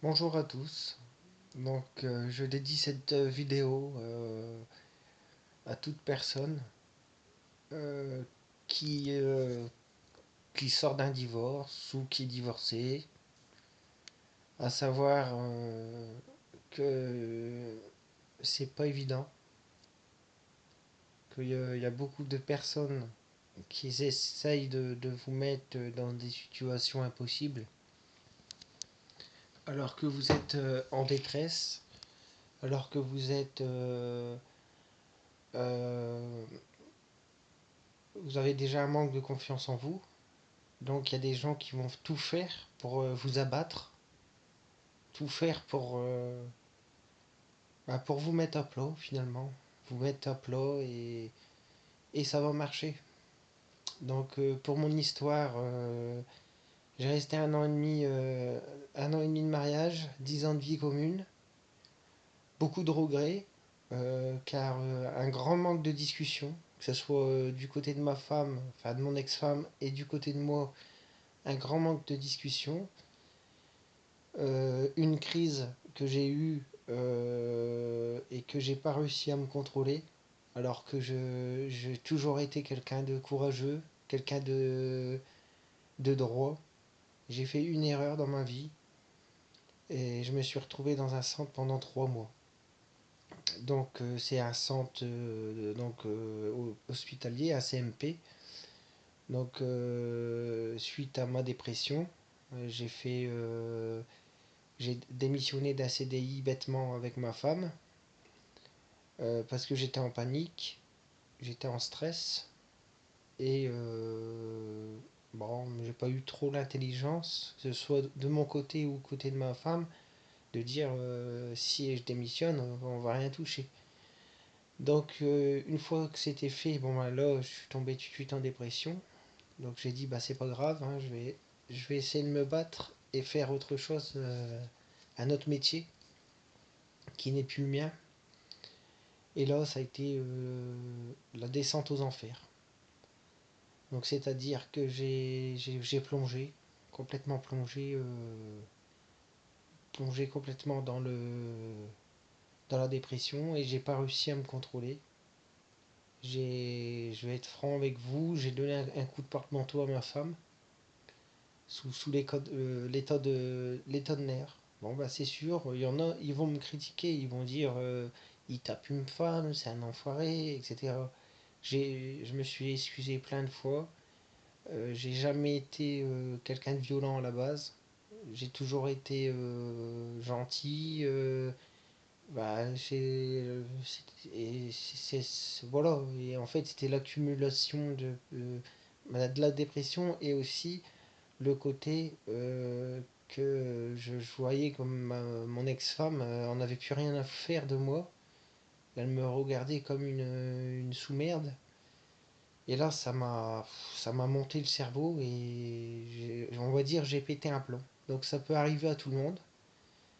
Bonjour à tous. Je dédie cette vidéo à toute personne euh, qui, euh, qui sort d'un divorce ou qui est divorcée, à savoir que c'est pas évident, qu'il y a beaucoup de personnes qui essayent de vous mettre dans des situations impossibles alors que vous êtes en détresse, alors que euh, vous avez déjà un manque de confiance en vous. Donc il y a des gens qui vont tout faire pour vous abattre, tout faire pour vous mettre à plat finalement. Vous mettre à plat et ça va marcher. Pour mon histoire, j'ai resté un an et demi de mariage, 10 ans de vie commune, beaucoup de regrets, car un grand manque de discussion, que ce soit du côté de ma femme, enfin de mon ex-femme, et du côté de moi, un grand manque de discussion. Une crise que j'ai eue et que j'ai pas réussi à me contrôler, alors que j'ai toujours été quelqu'un de courageux, quelqu'un de droit. J'ai fait une erreur dans ma vie et je me suis retrouvé dans un centre pendant 3 mois. C'est un centre hospitalier, un CMP. Suite à ma dépression, j'ai fait j'ai démissionné d'un CDI bêtement avec ma femme parce que j'étais en panique, j'étais en stress et bon, j'ai pas eu trop l'intelligence, que ce soit de mon côté ou côté de ma femme, de dire si je démissionne, on va rien toucher. Une fois que c'était fait, bon bah là je suis tombé tout de suite en dépression. Donc j'ai dit bah c'est pas grave, hein, je vais essayer de me battre et faire autre chose, un autre métier qui n'est plus le mien. Et là, ça a été la descente aux enfers. Donc, c'est-à-dire que j'ai plongé, complètement plongé, plongé complètement dans la dépression et j'ai pas réussi à me contrôler. Je vais être franc avec vous, j'ai donné un coup de porte-manteau à ma femme sous l'état de nerfs. Bon, bah, c'est sûr, il y en a, ils vont me critiquer, ils vont dire il tape une femme, c'est un enfoiré, etc. Je me suis excusé plein de fois. J'ai jamais été quelqu'un de violent à la base. J'ai toujours été gentil. Voilà. Et en fait, c'était l'accumulation de la dépression et aussi le côté que je voyais comme mon ex-femme en n'avait plus rien à faire de moi. Elle me regardait comme une sous-merde. Et là, ça m'a monté le cerveau et on va dire j'ai pété un plomb. Donc ça peut arriver à tout le monde.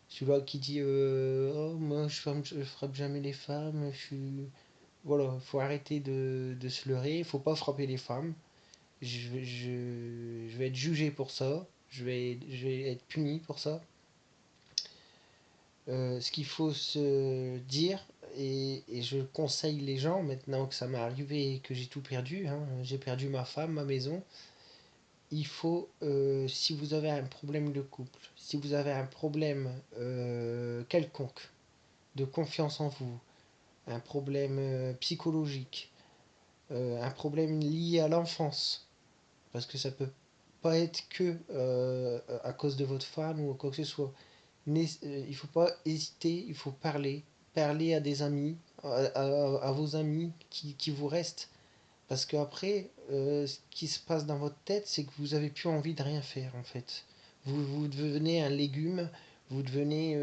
Celui-là qui dit oh moi je frappe jamais les femmes, je suis voilà, faut arrêter de se leurrer, faut pas frapper les femmes. Je vais être jugé pour ça, je vais être puni pour ça. Ce qu'il faut se dire, et je conseille les gens maintenant que ça m'est arrivé et que j'ai tout perdu, hein, j'ai perdu ma femme, ma maison. Il faut, si vous avez un problème de couple, si vous avez un problème quelconque de confiance en vous, un problème psychologique, un problème lié à l'enfance, parce que ça peut pas être que à cause de votre femme ou quoi que ce soit. Il faut pas hésiter, il faut parler à des amis, à vos amis qui vous restent. Parce qu'après, ce qui se passe dans votre tête, c'est que vous avez plus envie de rien faire en fait. Vous devenez un légume, vous devenez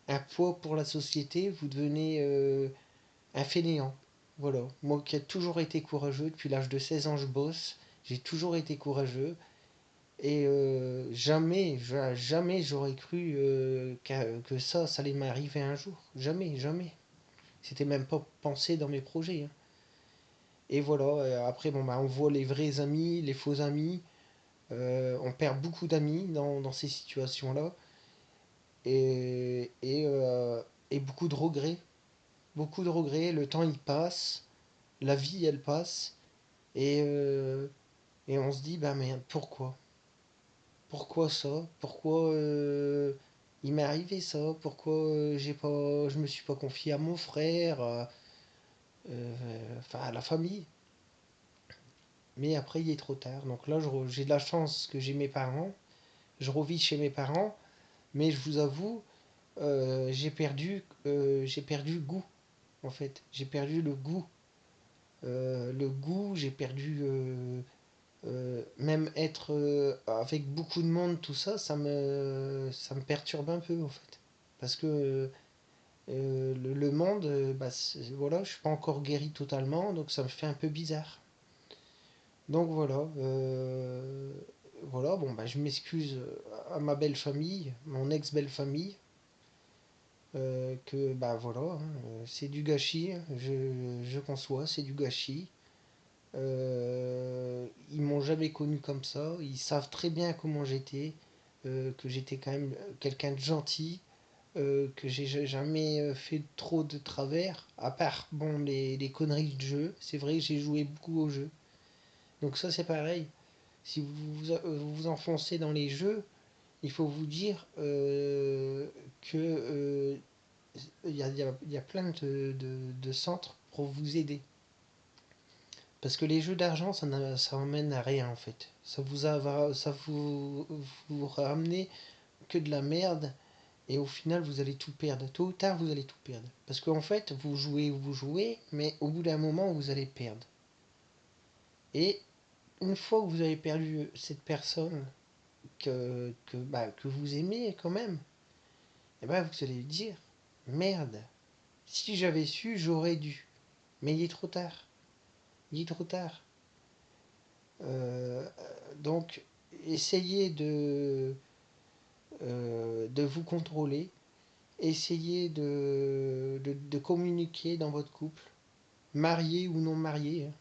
un poids pour la société, vous devenez un fainéant. Voilà. Moi qui ai toujours été courageux, depuis l'âge de 16 ans je bosse, j'ai toujours été courageux. Et jamais j'aurais cru que ça allait m'arriver un jour. Jamais, jamais. C'était même pas pensé dans mes projets, hein. Et voilà, après, bon, bah, on voit les vrais amis, les faux amis. On perd beaucoup d'amis dans ces situations-là. Et beaucoup de regrets. Beaucoup de regrets. Le temps, il passe. La vie, elle passe. Et, euh, et on se dit, bah merde, pourquoi? Pourquoi ça? Pourquoi il m'est arrivé ça? Pourquoi je me suis pas confié à mon frère, enfin à la famille? Mais après, il est trop tard. Donc là, j'ai de la chance que j'ai mes parents. Je revis chez mes parents. Mais je vous avoue, j'ai perdu le goût, en fait. J'ai perdu le goût. Le goût, j'ai perdu même être avec beaucoup de monde, tout ça, ça me perturbe un peu, en fait. Parce que le monde, bah, voilà, je suis pas encore guéri totalement, donc ça me fait un peu bizarre. Donc voilà, voilà, bon, bah, je m'excuse à ma belle famille, mon ex-belle famille, que bah voilà, hein, c'est du gâchis, hein, je conçois, c'est du gâchis. Ils m'ont jamais connu comme ça, ils savent très bien comment j'étais, que j'étais quand même quelqu'un de gentil, que j'ai jamais fait trop de travers, à part bon les conneries de jeu. C'est vrai que j'ai joué beaucoup aux jeux. Donc ça c'est pareil. Si vous vous enfoncez dans les jeux, il faut vous dire que il y a plein de centres pour vous aider. Parce que les jeux d'argent, ça emmène à rien en fait. Ça vous ramenez que de la merde et au final vous allez tout perdre. Tôt ou tard vous allez tout perdre. Parce qu'en fait vous jouez, mais au bout d'un moment vous allez perdre. Et une fois que vous avez perdu cette personne que vous aimez quand même, et ben vous allez dire merde, si j'avais su j'aurais dû. Mais il est trop tard. Il est trop tard. Euh, donc essayez de vous contrôler, essayez de communiquer dans votre couple, marié ou non marié, hein.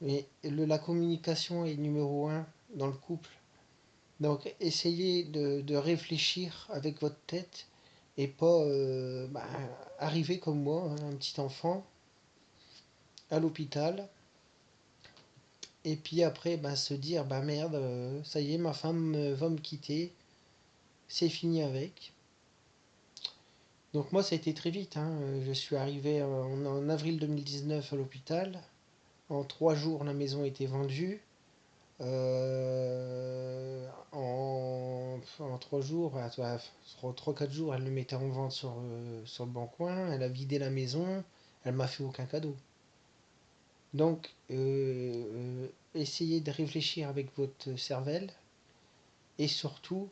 Mais la communication est numéro un dans le couple. Donc essayez de réfléchir avec votre tête et pas arriver comme moi, hein, un petit enfant, à l'hôpital, et puis après bah, se dire bah merde, ça y est, ma femme va me quitter, c'est fini avec. Donc moi ça a été très vite, hein. Je suis arrivé en avril 2019 à l'hôpital. En 3 jours la maison était vendue. En 3 jours, 3-4 jours, elle le mettait en vente sur le bon coin. Elle a vidé la maison. Elle m'a fait aucun cadeau. Donc essayez de réfléchir avec votre cervelle. Et surtout,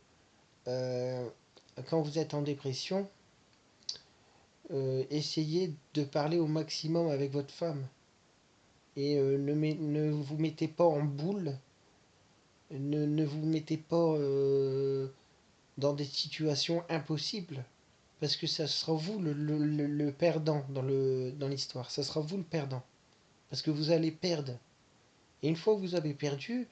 euh, quand vous êtes en dépression, essayez de parler au maximum avec votre femme. Et ne vous mettez pas en boule, ne vous mettez pas dans des situations impossibles. Parce que ça sera vous le perdant dans l'histoire. Ça sera vous le perdant. Parce que vous allez perdre. Et une fois que vous avez perdu,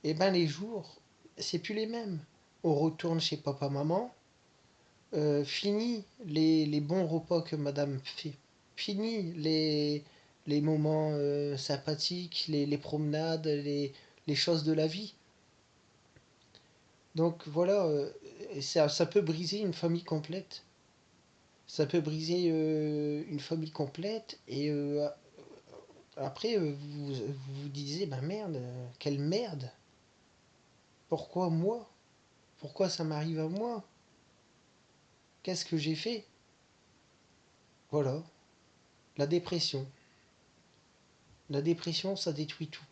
et ben les jours, c'est plus les mêmes. On retourne chez papa-maman. Fini les bons repas que madame fait. Fini les moments sympathiques, les promenades, les choses de la vie. Donc voilà, ça peut briser une famille complète. Ça peut briser une famille complète. Et après, vous vous disiez, bah merde, quelle merde. Pourquoi moi? Pourquoi ça m'arrive à moi? Qu'est-ce que j'ai fait? Voilà, la dépression. La dépression, ça détruit tout.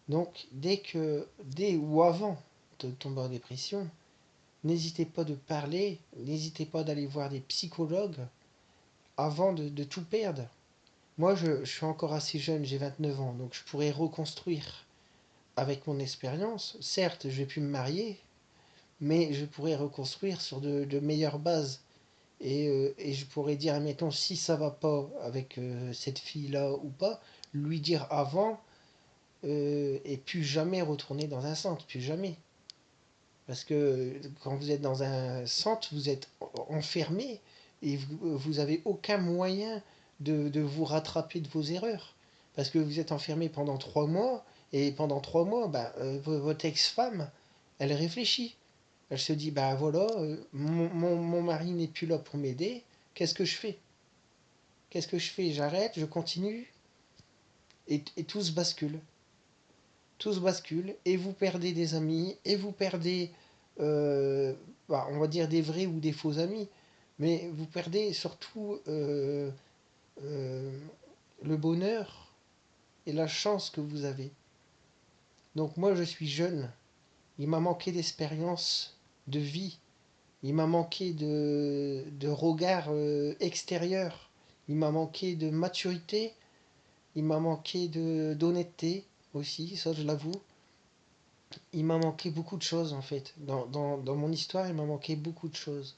Donc, dès ou avant de tomber en dépression, n'hésitez pas de parler, n'hésitez pas d'aller voir des psychologues avant de tout perdre. Moi, je suis encore assez jeune, j'ai 29 ans, donc je pourrais reconstruire avec mon expérience. Certes, je vais plus me marier, mais je pourrais reconstruire sur de meilleures bases. Et je pourrais dire, admettons, si ça va pas avec cette fille-là ou pas, lui dire avant et plus jamais retourner dans un centre, plus jamais. Parce que quand vous êtes dans un centre, vous êtes enfermé et vous avez aucun moyen de vous rattraper de vos erreurs. Parce que vous êtes enfermé pendant 3 mois et pendant 3 mois, bah, votre ex-femme, elle réfléchit. Elle se dit, bah voilà, mon mari n'est plus là pour m'aider, qu'est-ce que je fais? Qu'est-ce que je fais? J'arrête, je continue et tout se bascule. Tout se bascule et vous perdez des amis et vous perdez, euh, bah, on va dire des vrais ou des faux amis, mais vous perdez surtout euh, le bonheur et la chance que vous avez. Donc moi je suis jeune, il m'a manqué d'expérience, de vie, il m'a manqué de regard extérieur, il m'a manqué de maturité, il m'a manqué d'honnêteté aussi, ça je l'avoue. Il m'a manqué beaucoup de choses en fait. Dans mon histoire, il m'a manqué beaucoup de choses.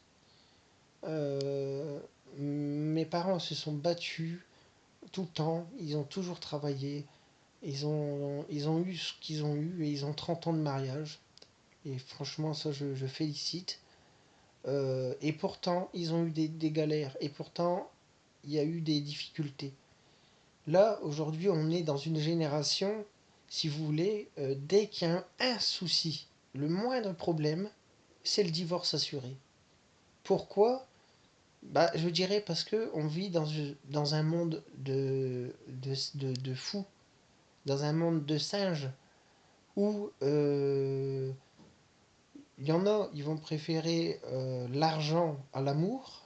Euh, Mes parents se sont battus tout le temps, ils ont toujours travaillé, ils ont eu ce qu'ils ont eu et ils ont 30 ans de mariage. Et franchement, ça, je félicite. Et pourtant, ils ont eu des galères. Et pourtant, il y a eu des difficultés. Là, aujourd'hui, on est dans une génération, si vous voulez, dès qu'il y a un souci, le moindre problème, c'est le divorce assuré. Pourquoi? Bah, je dirais parce que on vit dans un monde de fous, dans un monde de singes, où il y en a, ils vont préférer l'argent à l'amour,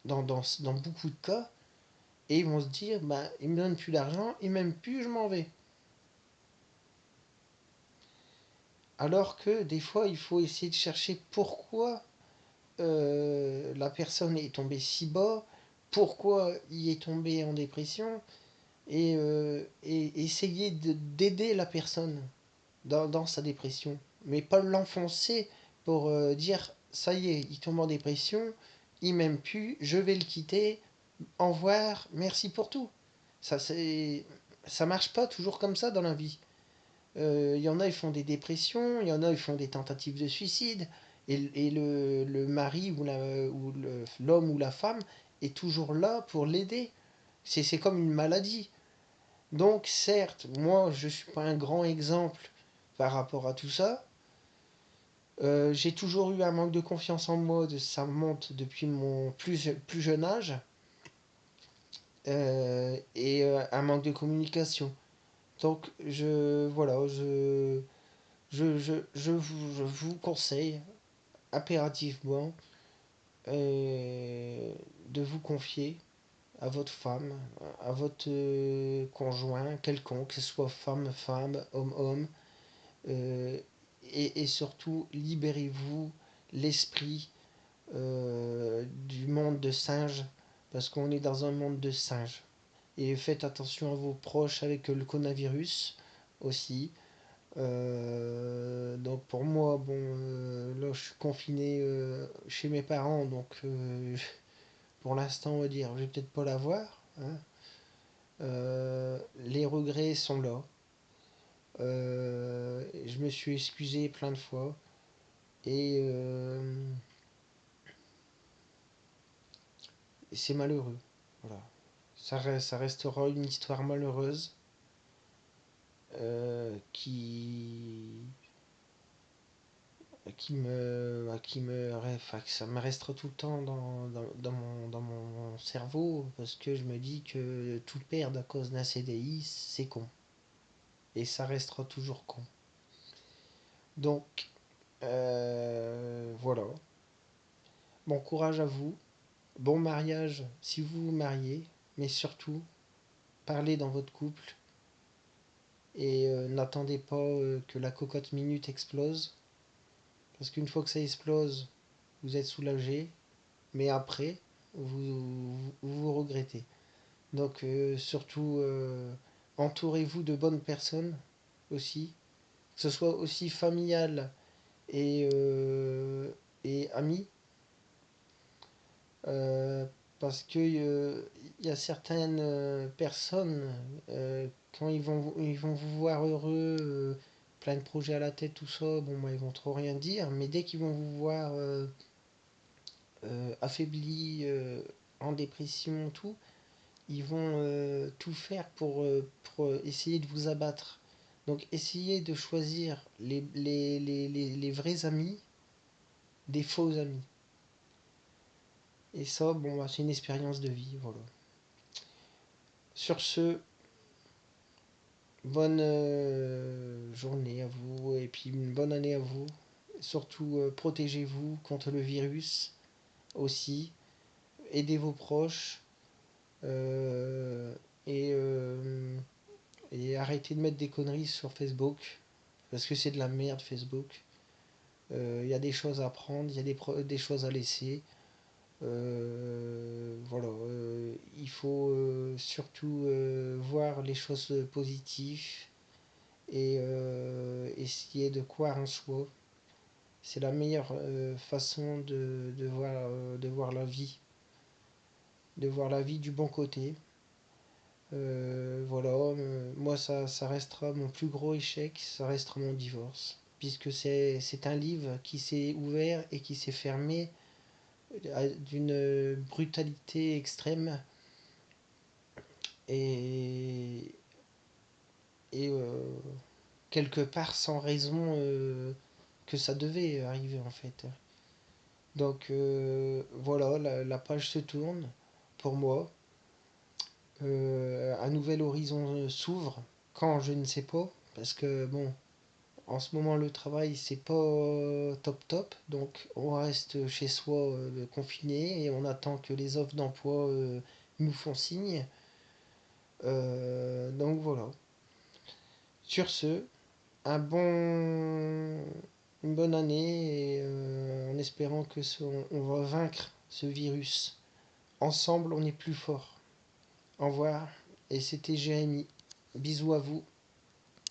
dans beaucoup de cas, et ils vont se dire, bah, ils me donnent plus d'argent, et même plus, je m'en vais. Alors que des fois, il faut essayer de chercher pourquoi la personne est tombée si bas, pourquoi il est tombé en dépression, et essayer d'aider la personne dans sa dépression. Mais pas l'enfoncer pour dire, ça y est, il tombe en dépression, il m'aime plus, je vais le quitter, au revoir, merci pour tout. Ça, ça marche pas toujours comme ça dans la vie. Il y en a, ils font des dépressions, il y en a, ils font des tentatives de suicide, et le mari ou l'homme ou la femme est toujours là pour l'aider. C'est comme une maladie. Donc, certes, moi, je ne suis pas un grand exemple par rapport à tout ça. J'ai toujours eu un manque de confiance en moi, ça monte depuis mon plus jeune âge, et un manque de communication. Donc, voilà, je vous conseille impérativement de vous confier à votre femme, à votre conjoint quelconque, que ce soit femme, homme, euh, et surtout libérez-vous l'esprit du monde de singes, parce qu'on est dans un monde de singes. Et faites attention à vos proches avec le coronavirus aussi. Donc pour moi, bon, là je suis confiné chez mes parents, donc pour l'instant on va dire, je vais peut-être pas l'avoir, hein. Les regrets sont là. Je me suis excusé plein de fois et c'est malheureux. Voilà. Ça restera une histoire malheureuse enfin, que ça me restera tout le temps dans mon cerveau parce que je me dis que tout perdre à cause d'un CDI, c'est con. Et ça restera toujours con. Donc, voilà. Bon courage à vous. Bon mariage si vous vous mariez. Mais surtout, parlez dans votre couple. Et n'attendez pas que la cocotte minute explose. Parce qu'une fois que ça explose, vous êtes soulagé. Mais après, vous regrettez. Donc surtout, entourez-vous de bonnes personnes aussi, que ce soit aussi familial et amis, euh, parce que il y a certaines personnes quand ils vont vous voir heureux, plein de projets à la tête, tout ça, bon, bah, ils vont trop rien dire, mais dès qu'ils vont vous voir affaibli, en dépression, tout, ils vont tout faire pour essayer de vous abattre. Donc essayez de choisir les vrais amis des faux amis. Et ça, bon, bah, c'est une expérience de vie, voilà. Sur ce, bonne journée à vous et puis une bonne année à vous. Surtout, protégez-vous contre le virus aussi. Aidez vos proches euh, et, euh, et arrêtez de mettre des conneries sur Facebook parce que c'est de la merde Facebook. Il y a des choses à prendre, il y a des choses à laisser. Voilà, il faut surtout voir les choses positives et essayer de croire en soi. C'est la meilleure façon de voir la vie, de voir la vie du bon côté. Voilà, moi ça restera mon plus gros échec, ça restera mon divorce, puisque c'est un livre qui s'est ouvert et qui s'est fermé d'une brutalité extrême et, et quelque part sans raison que ça devait arriver en fait. Donc voilà, la page se tourne pour moi. Un nouvel horizon s'ouvre quand je ne sais pas parce que bon, en ce moment le travail c'est pas top top, donc on reste chez soi confiné et on attend que les offres d'emploi nous font signe. Donc voilà. Sur ce, un bon, une bonne année et en espérant que on va vaincre ce virus. Ensemble, on est plus fort. Au revoir. Et c'était Jérémy. Bisous à vous.